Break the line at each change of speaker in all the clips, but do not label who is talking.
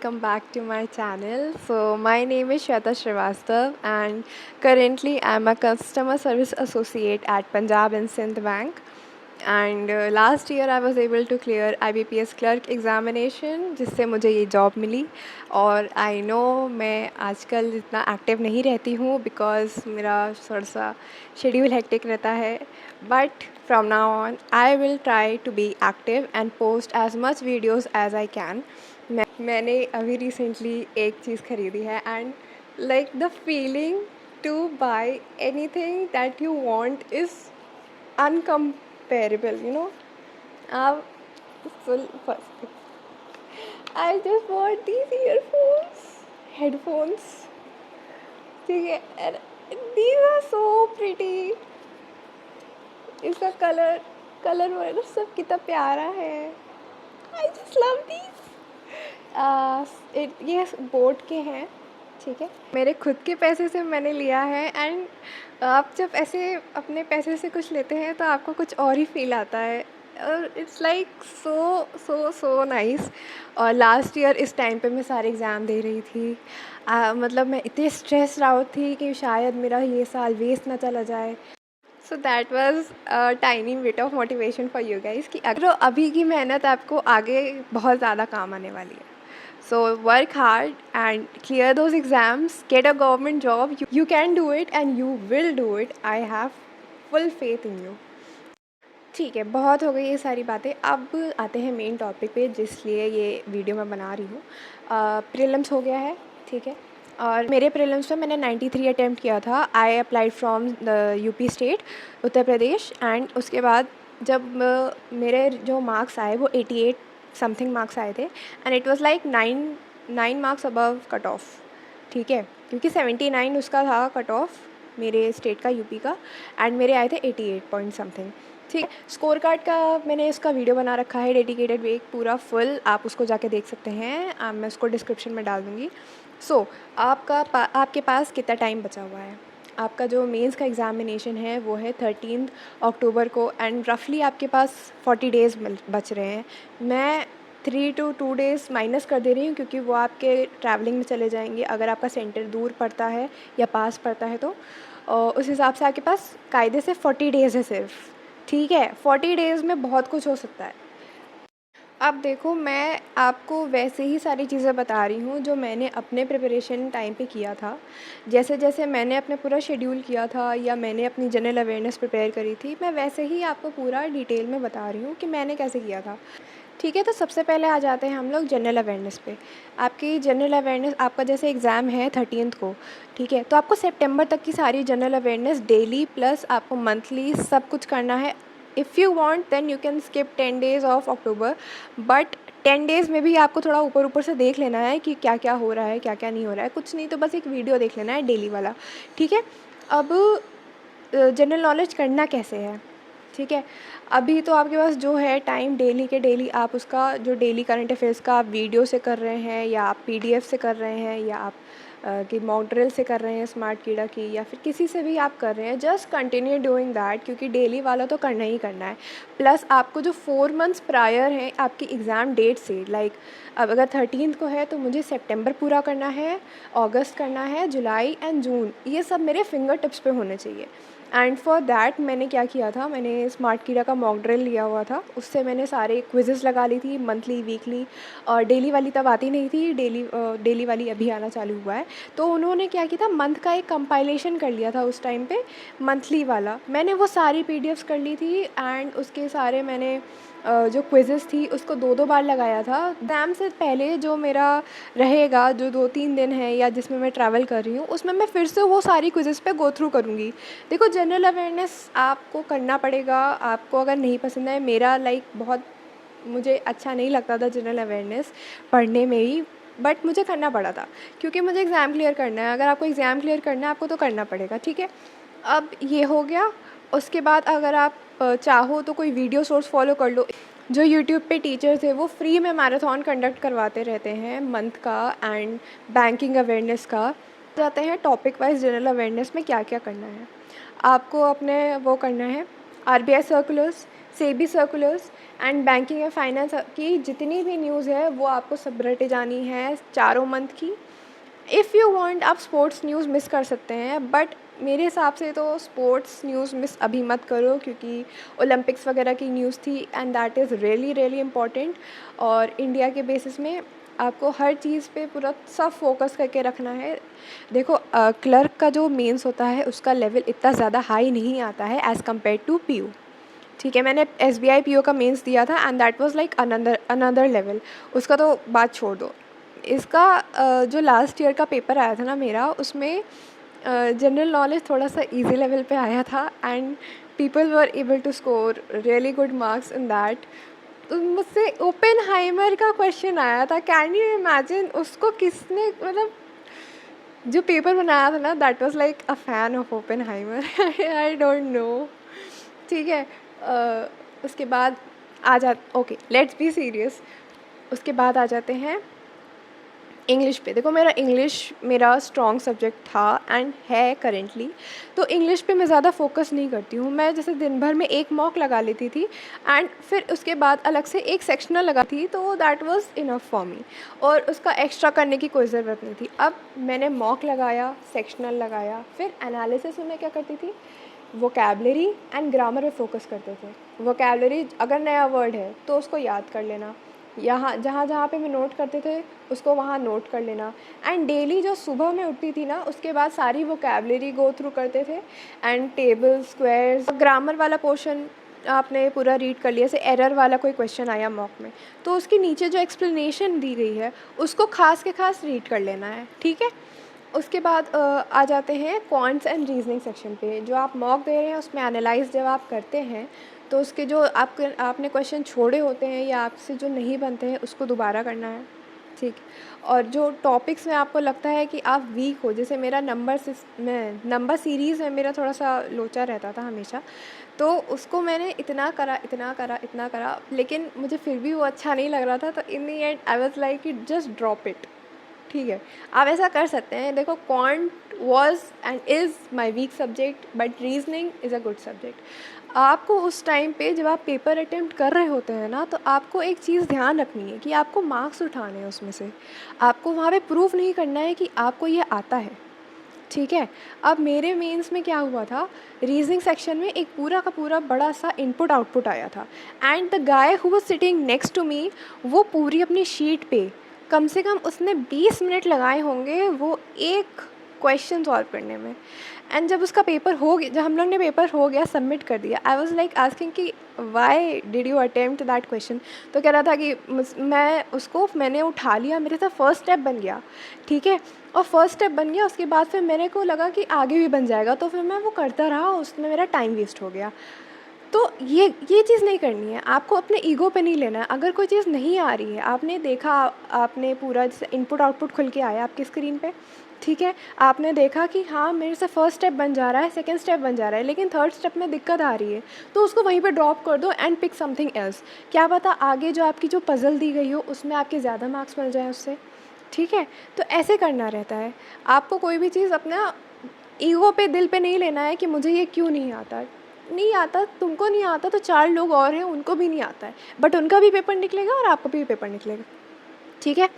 welcome back to my channel. So my name is Shweta Srivastav and currently I'm a customer service associate at Punjab and Sindh Bank. And last year I was able to clear IBPS clerk examination जिससे मुझे ये job मिली. और I know मैं आजकल इतना active नहीं रहती हूँ बिकॉज़ मेरा थोड़ा सा शेड्यूल हेक्टिक रहता है. But from now on I will try to be active and post as much videos as I can. मैंने अभी रिसेंटली एक चीज़ खरीदी है and like the feeling to buy anything that you want is incomparable, you know. आप full first I just bought these earphones, headphones. ठीक है, and these are so pretty. इसका कलर वगैरह सब कितना प्यारा है. I just love these. ये बोट के हैं, ठीक है. मेरे खुद के पैसे से मैंने लिया है एंड आप जब ऐसे अपने पैसे से कुछ लेते हैं तो आपको कुछ और ही फील आता है और it's like so so so nice. और लास्ट ईयर इस टाइम पे मैं सारे एग्ज़ाम दे रही थी. मतलब मैं इतने स्ट्रेस्ड आउट थी कि शायद मेरा ये साल वेस्ट ना चला जाए. So that was a tiny bit of motivation for you guys कि अगर अभी की मेहनत आपको आगे बहुत ज़्यादा काम आने वाली है. So work hard and clear those exams, get a government job. You can do it and you will do it. I have full faith in you. ठीक है, बहुत हो गई ये सारी बातें. अब आते हैं मेन टॉपिक पे जिसलिए ये वीडियो मैं बना रही हूँ. प्रीलिम्स हो गया है, ठीक है. और मेरे प्रीलिम्स में मैंने 93 अटैम्प्ट किया था. I applied from the UP state, Uttar Pradesh. And उसके बाद जब मेरे जो मार्क्स आए वो 88 समथिंग मार्क्स आए थे and it was like 9 marks above cut off, ठीक है. क्योंकि 79 उसका था कट ऑफ मेरे स्टेट का, यूपी का. एंड मेरे आए थे 88 पॉइंट समथिंग, ठीक है. स्कोर कार्ड का मैंने इसका वीडियो बना रखा है डेडिकेटेड, एक पूरा फुल, आप उसको जाके देख सकते हैं. मैं उसको डिस्क्रिप्शन में डाल दूँगी. सो आपके पास कितना टाइम बचा हुआ है. आपका जो मेंस का एग्ज़ामिनेशन है वो है 13 अक्टूबर को एंड रफली आपके पास 40 डेज़ बच रहे हैं. मैं 3 to 2 डेज़ माइनस कर दे रही हूँ क्योंकि वो आपके ट्रैवलिंग में चले जाएंगे अगर आपका सेंटर दूर पड़ता है या पास पड़ता है तो. उस हिसाब से आपके पास कायदे से 40 डेज़ है सिर्फ, ठीक है. 40 डेज़ में बहुत कुछ हो सकता है. अब देखो, मैं आपको वैसे ही सारी चीज़ें बता रही हूँ जो मैंने अपने प्रिपरेशन टाइम पे किया था. जैसे जैसे मैंने अपना पूरा शेड्यूल किया था या मैंने अपनी जनरल अवेयरनेस प्रिपेयर करी थी, मैं वैसे ही आपको पूरा डिटेल में बता रही हूँ कि मैंने कैसे किया था, ठीक है. तो सबसे पहले आ जाते हैं हम लोग जनरल अवेयरनेस पे. आपकी जनरल अवेयरनेस, आपका जैसे एग्ज़ाम है 13th को, ठीक है. तो आपको सितंबर तक की सारी जनरल अवेयरनेस डेली प्लस आपको मंथली सब कुछ करना है. If you want then you can skip 10 days of October, but 10 days में भी आपको थोड़ा ऊपर ऊपर से देख लेना है कि क्या क्या हो रहा है, क्या क्या नहीं हो रहा है. कुछ नहीं तो बस एक वीडियो देख लेना है डेली वाला, ठीक है. अब जनरल नॉलेज करना कैसे है, ठीक है. अभी तो आपके पास जो है टाइम, डेली के डेली आप उसका जो डेली करंट अफेयर्स का आप वीडियो से कर रहे हैं या आप पीडीएफ से कर रहे हैं या आप कि मॉक ड्रिल से कर रहे हैं स्मार्ट कीड़ा की या फिर किसी से भी आप कर रहे हैं, जस्ट कंटिन्यू डूइंग दैट क्योंकि डेली वाला तो करना ही करना है. प्लस आपको जो 4 मंथ्स प्रायर हैं आपकी एग्ज़ाम डेट से, लाइक अब अगर 13th को है तो मुझे सितंबर पूरा करना है, अगस्त करना है, जुलाई एंड जून, ये सब मेरे फिंगर टिप्स पे होने चाहिए. एंड फॉर दैट मैंने क्या किया था, मैंने स्मार्ट कीड़ा का मॉक ड्रिल लिया हुआ था. उससे मैंने सारे क्विज़ेस लगा ली थी, मंथली, वीकली. और डेली वाली तब आती नहीं थी, डेली वाली अभी आना चालू हुआ है. तो उन्होंने क्या किया था, मंथ का एक कंपाइलेशन कर लिया था उस टाइम पे, मंथली वाला. मैंने वो सारी पीडीएफ्स कर ली थी एंड उसके सारे मैंने जो क्विज़ेस थी उसको 2-2 बार लगाया था. एग्ज़ाम से पहले जो मेरा रहेगा, जो 2-3 दिन है या जिसमें मैं ट्रैवल कर रही हूँ, उसमें मैं फिर से वो सारी क्विज़ेस पे गो थ्रू करूँगी. देखो, जनरल अवेयरनेस आपको करना पड़ेगा. आपको अगर नहीं पसंद है, मेरा लाइक बहुत मुझे अच्छा नहीं लगता था जनरल अवेयरनेस पढ़ने में ही, बट मुझे करना पड़ा था क्योंकि मुझे एग्ज़ाम क्लियर करना है. अगर आपको एग्ज़ाम क्लियर करना है आपको तो करना पड़ेगा, ठीक है. अब ये हो गया. उसके बाद अगर आप चाहो तो कोई वीडियो सोर्स फॉलो कर लो. जो यूट्यूब पे टीचर थे वो फ्री में मैराथन कंडक्ट करवाते रहते हैं मंथ का एंड बैंकिंग अवेयरनेस का. जाते हैं टॉपिक वाइज जनरल अवेयरनेस में क्या क्या करना है. आपको अपने वो करना है, RBI circulars, SEBI circulars and banking and finance की जितनी भी न्यूज़ है वो आपको सब रटे जानी है चारों मंथ की। इफ़ यू वांट आप स्पोर्ट्स न्यूज़ मिस कर सकते हैं, बट मेरे हिसाब से तो स्पोर्ट्स न्यूज़ मिस अभी मत करो, क्योंकि ओलंपिक्स वगैरह की न्यूज़ थी and that is really really important. और इंडिया के बेसिस में आपको हर चीज़ पे पूरा सब फोकस करके रखना है। देखो क्लर्क का जो मेंस होता है उसका लेवल इतना ज़्यादा हाई नहीं आता है एज़ कम्पेयर टू पीयू। ठीक है, मैंने एसबीआई पीओ का मेंस दिया था and that was like another another level. उसका तो बात छोड़ दो। इसका जो लास्ट ईयर का पेपर आया था ना मेरा, उसमें जनरल नॉलेज थोड़ा सा इजी लेवल पे आया था and people were able to score really good marks in that. तो मुझसे ओपेनहाइमर का क्वेश्चन आया था, कैन यू इमेजिन? उसको किसने, मतलब जो पेपर बनाया था ना, that was like a fan of Oppenheimer. I don't know. ठीक है। उसके बाद आ जा ओके लेट्स बी सीरियस। उसके बाद आ जाते हैं इंग्लिश पे। देखो मेरा स्ट्रॉन्ग सब्जेक्ट था एंड है करेंटली। तो इंग्लिश पे मैं ज़्यादा फोकस नहीं करती हूँ। मैं जैसे दिन भर में एक मॉक लगा लेती थी एंड फिर उसके बाद अलग से एक सेक्शनल लगा थी, तो that was enough for me. और उसका एक्स्ट्रा करने की कोई ज़रूरत नहीं थी। अब मैंने मॉक लगाया, सेक्शनल लगाया, फिर एनालिसिस में मैं क्या करती थी, वोकैबलरी एंड ग्रामर पे फोकस करते थे। वोकैबलरी अगर नया वर्ड है तो उसको याद कर लेना, यहाँ जहाँ जहाँ पे मैं नोट करते थे उसको वहाँ नोट कर लेना। एंड डेली जो सुबह में उठती थी ना, उसके बाद सारी वोकैबलरी गो थ्रू करते थे एंड टेबल स्क्वायर्स ग्रामर वाला पोर्शन आपने पूरा रीड कर लिया। जैसे एरर वाला कोई क्वेश्चन आया मॉक में, तो उसके नीचे जो एक्सप्लेनेशन दी गई है उसको खास के खास रीड कर लेना है। ठीक है। उसके बाद आ जाते हैं क्वांट्स एंड रीजनिंग सेक्शन पे। जो आप मॉक दे रहे हैं उसमें एनालाइज जब आप करते हैं तो उसके जो आपने क्वेश्चन छोड़े होते हैं या आपसे जो नहीं बनते हैं उसको दोबारा करना है। ठीक। और जो टॉपिक्स में आपको लगता है कि आप वीक हो, जैसे मेरा नंबर सीरीज़ में मेरा थोड़ा सा लोचा रहता था हमेशा, तो उसको मैंने इतना करा, लेकिन मुझे फिर भी वो अच्छा नहीं लग रहा था। तो in the end I was like it just drop it. ठीक है, आप ऐसा कर सकते हैं। देखो quant was and is my weak subject, but reasoning is a good subject. आपको उस टाइम पे जब आप पेपर अटेम्प्ट कर रहे होते हैं ना, तो आपको एक चीज़ ध्यान रखनी है कि आपको मार्क्स उठाने हैं उसमें से। आपको वहाँ पे प्रूफ नहीं करना है कि आपको ये आता है। ठीक है। अब मेरे मेंस में क्या हुआ था, रीजनिंग सेक्शन में एक पूरा का पूरा बड़ा सा इनपुट आउटपुट आया था and the guy who was sitting next to me, वो पूरी अपनी शीट पे कम से कम उसने 20 मिनट लगाए होंगे वो एक क्वेश्चन सॉल्व करने में। एंड जब उसका पेपर हो गया, जब हम लोग ने पेपर हो गया सबमिट कर दिया, आई वाज लाइक आस्किंग कि why did you attempt that question. तो कह रहा था कि मैंने उठा लिया, मेरे साथ फर्स्ट स्टेप बन गया। ठीक है। और फर्स्ट स्टेप बन गया, उसके बाद फिर मेरे को लगा कि आगे भी बन जाएगा, तो फिर मैं वो करता रहा, उसमें मेरा टाइम वेस्ट हो गया। तो ये चीज़ नहीं करनी है। आपको अपने ईगो पे नहीं लेना है। अगर कोई चीज़ नहीं आ रही है, आपने देखा, आपने पूरा जैसे इनपुट आउटपुट खुल के आया आपकी स्क्रीन पे, ठीक है, आपने देखा कि हाँ मेरे से फर्स्ट स्टेप बन जा रहा है, सेकंड स्टेप बन जा रहा है, लेकिन थर्ड स्टेप में दिक्कत आ रही है, तो उसको वहीं पे ड्रॉप कर दो एंड पिक समथिंग एल्स। क्या पता आगे जो आपकी जो पज़ल दी गई हो उसमें आपके ज़्यादा मार्क्स मिल जाए उससे। ठीक है। तो ऐसे करना रहता है। आपको कोई भी चीज़ अपना ईगो पे, दिल पे नहीं लेना है कि मुझे ये क्यों नहीं आता। नहीं आता, तुमको नहीं आता तो 4 लोग और हैं उनको भी नहीं आता है, बट उनका भी पेपर निकलेगा और आपका भी पेपर निकलेगा। ठीक है।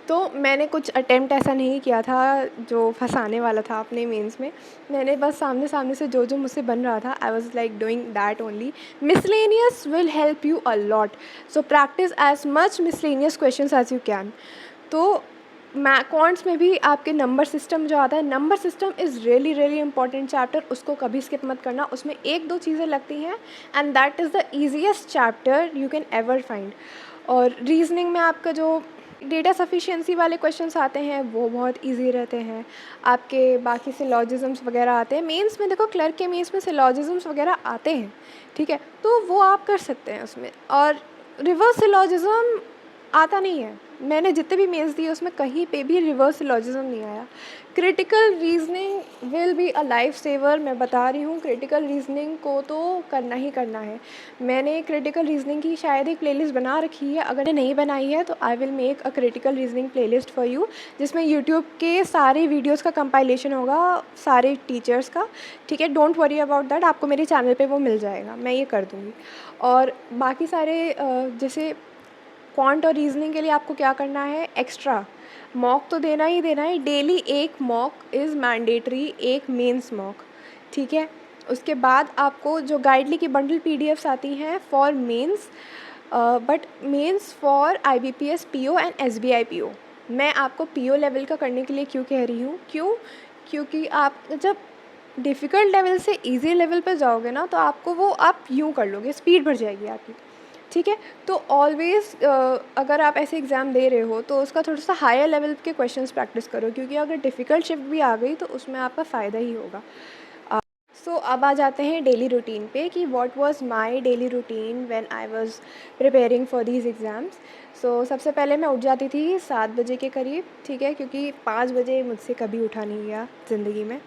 तो मैंने कुछ अटेम्प्ट ऐसा नहीं किया था जो फंसाने वाला था अपने मेंस में। मैंने बस सामने सामने से जो जो मुझसे बन रहा था, I was like doing that only. Miscellaneous will help you a lot, so practice as much miscellaneous questions as you can. तो क्वांट्स में भी आपके नंबर सिस्टम जो आता है, number system is really really important chapter, उसको कभी skip मत करना। उसमें एक दो चीज़ें लगती हैं and that is the easiest chapter you can ever find. और रीजनिंग में आपका जो डेटा सफिशिएंसी वाले क्वेश्चंस आते हैं वो बहुत इजी रहते हैं। आपके बाकी सिलॉजिज़म्स वगैरह आते हैं मेंस में। देखो क्लर्क के मेंस में सिलॉजिज़म्स वगैरह आते हैं। ठीक है, तो वो आप कर सकते हैं उसमें। और रिवर्स सिलॉजिज़म आता नहीं है। मैंने जितने भी मेंस दिए उसमें कहीं पे भी रिवर्स सिलोजिज्म नहीं आया। Critical reasoning will be a life saver, मैं बता रही हूँ, क्रिटिकल रीजनिंग को तो करना ही करना है। मैंने क्रिटिकल रीजनिंग की शायद एक प्लेलिस्ट बना रखी है, अगर नहीं बनाई है तो I will make a critical reasoning playlist for you, जिसमें यूट्यूब के सारे वीडियोज़ का कंपाइलेशन होगा, सारे टीचर्स का, ठीक है। डोंट वरी अबाउट दैट, आपको मेरे चैनल पे वो मिल जाएगा, मैं ये कर दूँगी। और बाकी सारे जैसे क्वांट और रीजनिंग के लिए आपको क्या करना है, एक्स्ट्रा मॉक तो देना ही देना है, डेली एक मॉक इज़ मैंडेटरी, एक मेंस मॉक, ठीक है। उसके बाद आपको जो गाइडली की बंडल पीडीएफ्स आती हैं for mains, but mains for IBPS PO and SBI PO. मैं आपको पीओ लेवल का करने के लिए क्यों कह रही हूँ, क्योंकि आप जब डिफ़िकल्ट लेवल से इजी लेवल पर जाओगे ना, तो आपको वो आप यूँ कर लोगे, स्पीड बढ़ जाएगी आपकी, ठीक है। तो ऑलवेज़ अगर आप ऐसे एग्ज़ाम दे रहे हो तो उसका थोड़ा सा हायर लेवल के क्वेश्चंस प्रैक्टिस करो, क्योंकि अगर डिफ़िकल्ट शिफ्ट भी आ गई तो उसमें आपका फ़ायदा ही होगा। सो अब आ जाते हैं डेली रूटीन पे कि what was my daily routine when I was preparing for these exams. So सबसे पहले मैं उठ जाती थी 7 बजे के करीब, ठीक है, क्योंकि 5 बजे मुझसे कभी उठा नहीं गया ज़िंदगी में।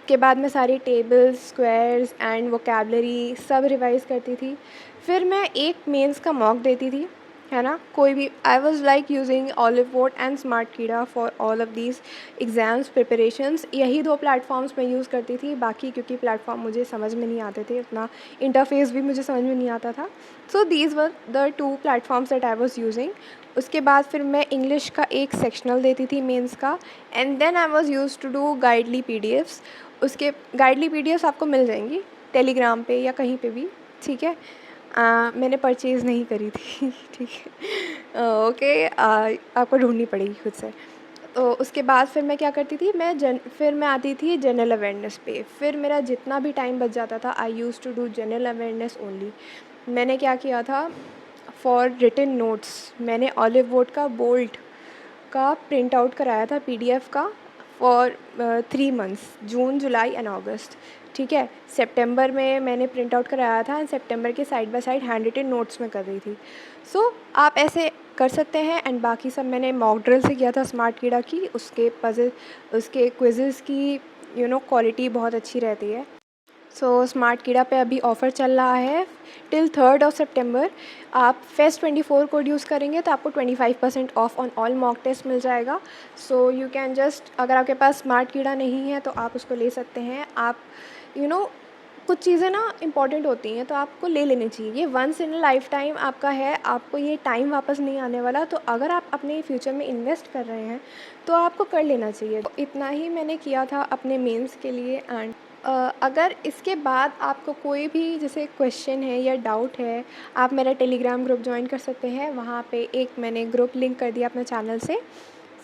के बाद मैं सारी टेबल्स, स्क्वायर्स एंड वोकैबलरी सब रिवाइज़ करती थी। फिर मैं एक मेंस का मॉक देती थी, है ना, कोई भी। I was like using Oliveboard and Smartkeeda for all of these exams preparations. यही 2 प्लेटफॉर्म्स मैं यूज़ करती थी, बाकी क्योंकि प्लेटफॉर्म मुझे समझ में नहीं आते थे, उतना इंटरफेस भी मुझे समझ में नहीं आता था। So these were the 2 platforms that I was using. उसके बाद फिर मैं इंग्लिश का एक सेक्शनल देती थी मेंस का, and then I was used to do Guidely PDFs. उसके गाइडली पीडीएफ्स आपको मिल जाएंगी टेलीग्राम पे या कहीं पे भी, ठीक है। मैंने परचेज़ नहीं करी थी ठीक है, ओके, आपको ढूंढनी पड़ेगी खुद से। तो उसके बाद फिर मैं क्या करती थी, फिर मैं आती थी जनरल अवेयरनेस पे। फिर मेरा जितना भी टाइम बच जाता था I use to do general awareness only. मैंने क्या किया था, फॉर रिटन नोट्स मैंने ऑलिव बोर्ड का बोल्ट का प्रिंट आउट कराया था पीडीएफ का for 3 months, June, July and August, ठीक है। सितंबर में मैंने प्रिंट आउट कराया था एंड सितंबर के side by side hand written notes में कर रही थी। सो आप ऐसे कर सकते हैं। एंड बाकी सब मैंने मॉक ड्रिल से किया था स्मार्ट कीड़ा की, उसके पज़ल, उसके क्विज़ेज़ की क्वालिटी बहुत अच्छी रहती है। सो स्मार्ट कीड़ा पे अभी ऑफ़र चल रहा है टिल 3rd ऑफ सितंबर। आप फेस्ट 24 कोड यूज़ करेंगे तो आपको 25% off on all mock test मिल जाएगा। सो यू कैन जस्ट, अगर आपके पास स्मार्ट कीड़ा नहीं है तो आप उसको ले सकते हैं। आप कुछ चीज़ें ना इम्पॉर्टेंट होती हैं तो आपको ले लेनी चाहिए, ये once in a lifetime आपका है, आपको ये टाइम वापस नहीं आने वाला। तो अगर आप अपने फ्यूचर में इन्वेस्ट कर रहे हैं तो आपको कर लेना चाहिए। तो इतना ही मैंने किया था अपने मेंस के लिए। एंड अगर इसके बाद आपको कोई भी जैसे क्वेश्चन है या डाउट है, आप मेरा टेलीग्राम ग्रुप ज्वाइन कर सकते हैं। वहाँ पे एक मैंने ग्रुप लिंक कर दिया अपने चैनल से।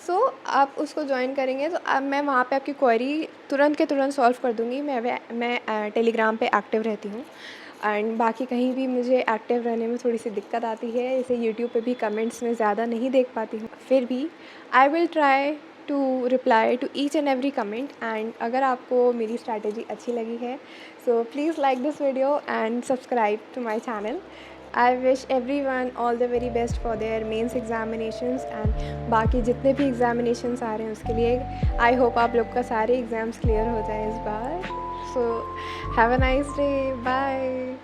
सो आप उसको ज्वाइन करेंगे तो अब मैं वहाँ पे आपकी क्वेरी तुरंत के तुरंत सॉल्व कर दूँगी। मैं टेलीग्राम पे एक्टिव रहती हूँ। एंड बाकी कहीं भी मुझे एक्टिव रहने में थोड़ी सी दिक्कत आती है, जैसे यूट्यूब पे भी कमेंट्स में ज़्यादा नहीं देख पाती हूँ, फिर भी I will try to reply to each and every comment. And अगर आपको मेरी स्ट्रैटेजी अच्छी लगी है so please like this video and subscribe to my channel. I wish everyone all the very best for their mains examinations and बाकी जितने भी examinations आ रहे हैं उसके लिए आई होप आप लोग का सारे एग्ज़ाम्स क्लियर हो जाए इस बार। So have a nice day, bye.